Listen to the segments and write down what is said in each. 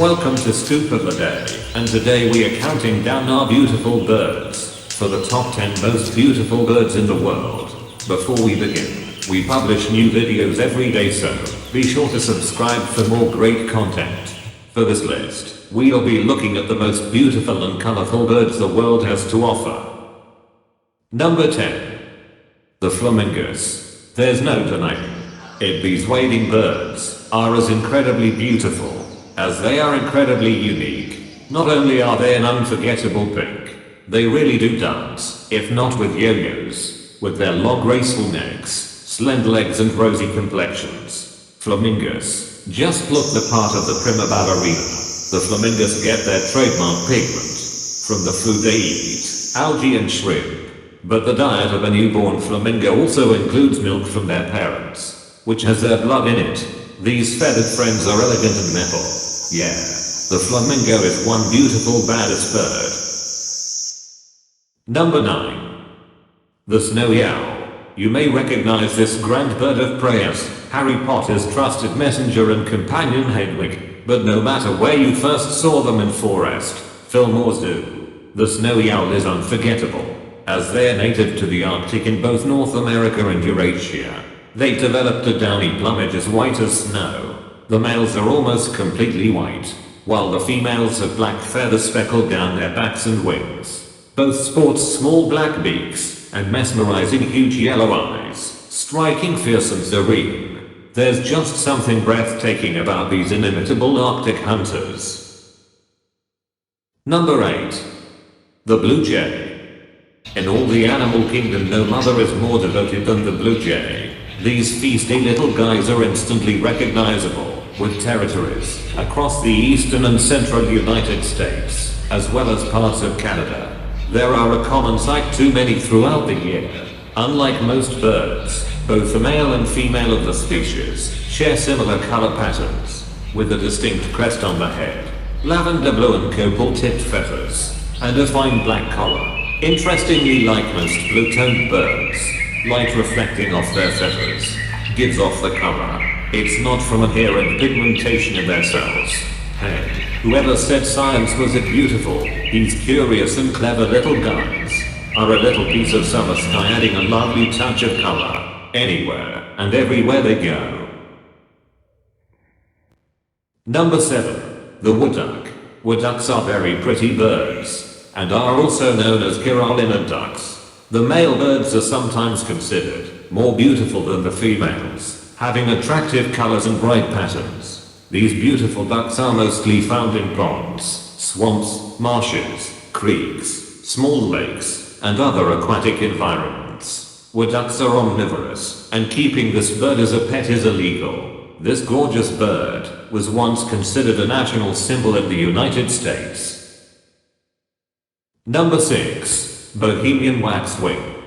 Welcome to Scoop of the Day, and today we are counting down our beautiful birds for the top 10 most beautiful birds in the world. Before we begin, we publish new videos every day, so be sure to subscribe for more great content. For this list, we'll be looking at the most beautiful and colorful birds the world has to offer. Number 10. The flamingos. There's no denying it, these wading birds are as incredibly beautiful as they are incredibly unique. Not only are they an unforgettable pink, they really do dance, if not with yo-yos, with their long graceful necks, slender legs and rosy complexions. Flamingos just look the part of the prima ballerina. The flamingos get their trademark pigment from the food they eat, algae and shrimp. But the diet of a newborn flamingo also includes milk from their parents, which has their blood in it. These feathered friends are elegant and nimble. Yeah, the flamingo is one beautiful baddest bird. Number 9. The snowy owl. You may recognize this grand bird of prey as Harry Potter's trusted messenger and companion Hedwig, but no matter where you first saw them in forest, film or zoo, the snowy owl is unforgettable, as they are native to the Arctic in both North America and Eurasia. They developed a downy plumage as white as snow. The males are almost completely white, while the females have black feathers speckled down their backs and wings. Both sport small black beaks and mesmerizing huge yellow eyes, striking fierce and serene. There's just something breathtaking about these inimitable Arctic hunters. Number 8. The blue jay. In all the animal kingdom, no mother is more devoted than the blue jay. These feisty little guys are instantly recognizable, with territories across the eastern and central United States, as well as parts of Canada. There are a common sight too many throughout the year. Unlike most birds, both the male and female of the species share similar color patterns, with a distinct crest on the head, lavender blue and copal-tipped feathers, and a fine black collar. Interestingly, like most blue-toned birds, light reflecting off their feathers gives off the color. It's not from inherent pigmentation in their cells. Hey, whoever said science wasn't beautiful, these curious and clever little guys are a little piece of summer sky, adding a lovely touch of color anywhere and everywhere they go. Number 7. The wood duck. Wood ducks are very pretty birds, and are also known as Carolina ducks. The male birds are sometimes considered more beautiful than the females, having attractive colors and bright patterns. These beautiful ducks are mostly found in ponds, swamps, marshes, creeks, small lakes, and other aquatic environments. Wood ducks are omnivorous, and keeping this bird as a pet is illegal. This gorgeous bird was once considered a national symbol in the United States. Number 6. Bohemian waxwing.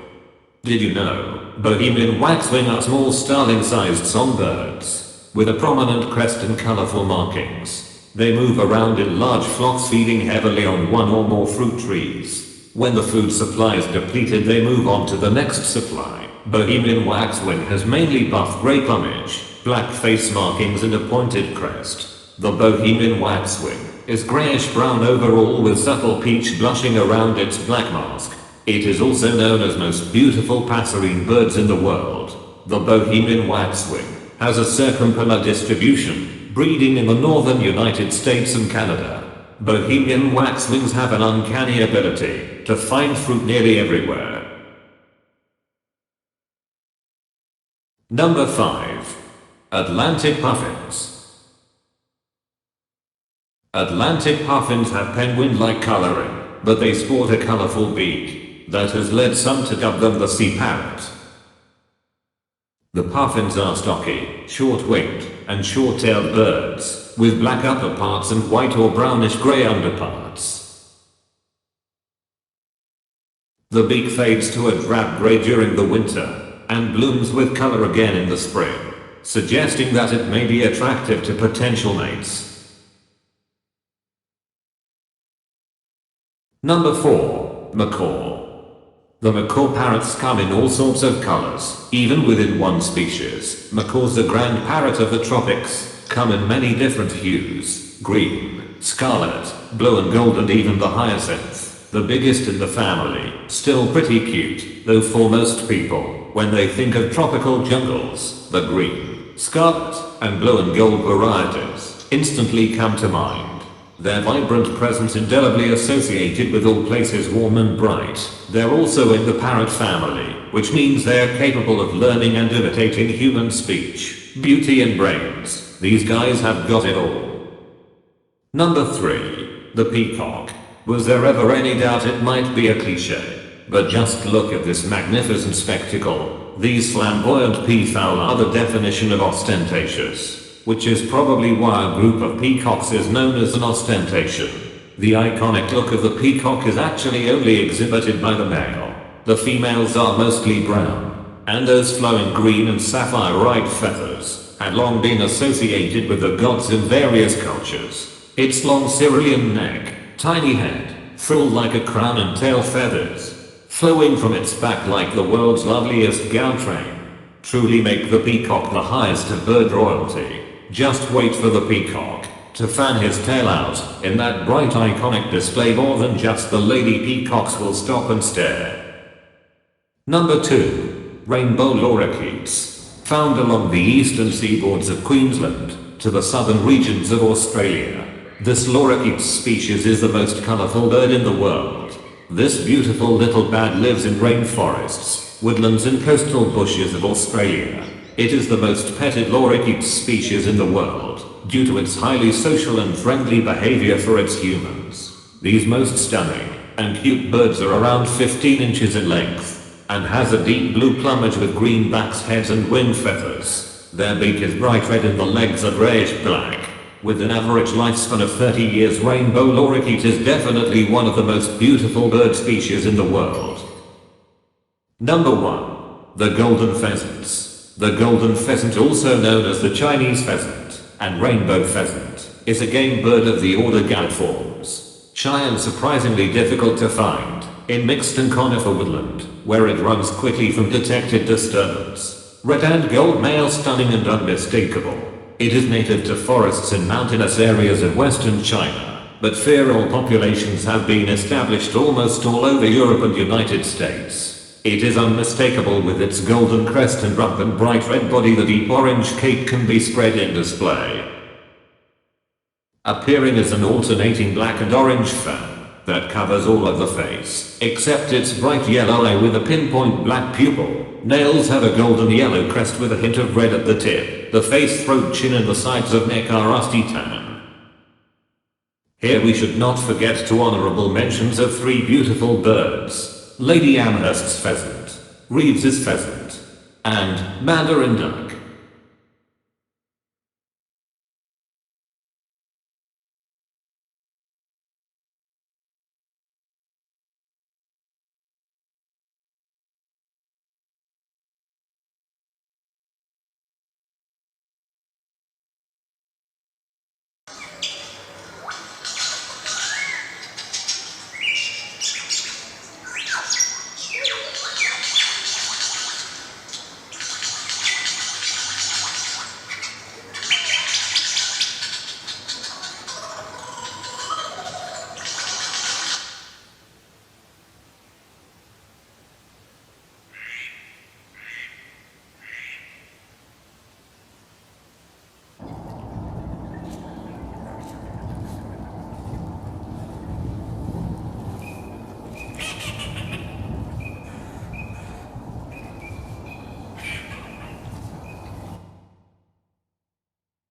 Did you know Bohemian waxwing are small starling-sized songbirds with a prominent crest and colorful markings? They move around in large flocks, feeding heavily on one or more fruit trees. When the food supply is depleted, they move on to the next supply. Bohemian waxwing has mainly buff gray plumage, black face markings and a pointed crest. The Bohemian waxwing is grayish-brown overall with subtle peach blushing around its black mask. It is also known as most beautiful passerine birds in the world. The Bohemian waxwing has a circumpolar distribution, breeding in the northern United States and Canada. Bohemian waxwings have an uncanny ability to find fruit nearly everywhere. Number 5. Atlantic puffins. Atlantic puffins have penguin-like coloring, but they sport a colorful beak that has led some to dub them the sea parrot. The puffins are stocky, short-winged, and short-tailed birds, with black upper parts and white or brownish-gray underparts. The beak fades to a drab gray during the winter, and blooms with color again in the spring, suggesting that it may be attractive to potential mates. Number 4. Macaw. The macaw parrots come in all sorts of colors, even within one species. Macaws are grand parrot of the tropics, come in many different hues: green, scarlet, blue and gold, and even the hyacinth, the biggest in the family. Still pretty cute, though for most people, when they think of tropical jungles, the green, scarlet, and blue and gold varieties instantly come to mind. Their vibrant presence indelibly associated with all places warm and bright. They're also in the parrot family, which means they're capable of learning and imitating human speech, beauty and brains. These guys have got it all. Number 3. The peacock. Was there ever any doubt it might be a cliche? But just look at this magnificent spectacle. These flamboyant peafowl are the definition of ostentatious, which is probably why a group of peacocks is known as an ostentation. The iconic look of the peacock is actually only exhibited by the male. The females are mostly brown, and those flowing green and sapphire-white feathers had long been associated with the gods in various cultures. Its long cerulean neck, tiny head, frilled like a crown, and tail feathers flowing from its back like the world's loveliest gown train truly make the peacock the highest of bird royalty. Just wait for the peacock to fan his tail out in that bright iconic display. More than just the lady peacocks will stop and stare. Number 2. Rainbow lorikeets. Found along the eastern seaboards of Queensland to the southern regions of Australia. This lorikeet species is the most colorful bird in the world. This beautiful little bat lives in rainforests, woodlands and coastal bushes of Australia. It is the most petted lorikeet species in the world, due to its highly social and friendly behavior for its humans. These most stunning and cute birds are around 15 inches in length, and has a deep blue plumage with green backs, heads and wing feathers. Their beak is bright red and the legs are greyish black. With an average lifespan of 30 years, rainbow lorikeet is definitely one of the most beautiful bird species in the world. Number 1. The golden pheasants. The golden pheasant, also known as the Chinese pheasant and rainbow pheasant, is a game bird of the order Galliformes. Shy and surprisingly difficult to find in mixed and conifer woodland, where it runs quickly from detected disturbance. Red and gold male, stunning and unmistakable. It is native to forests in mountainous areas of western China, but feral populations have been established almost all over Europe and United States. It is unmistakable with its golden crest and rump and bright red body. The deep orange cape can be spread in display, appearing as an alternating black and orange fan that covers all of the face, except its bright yellow eye with a pinpoint black pupil. Nails have a golden yellow crest with a hint of red at the tip. The face, throat, chin and the sides of neck are rusty tan. Here we should not forget to honorable mentions of 3 beautiful birds. Lady Amherst's pheasant, Reeves's pheasant, and mandarin duck.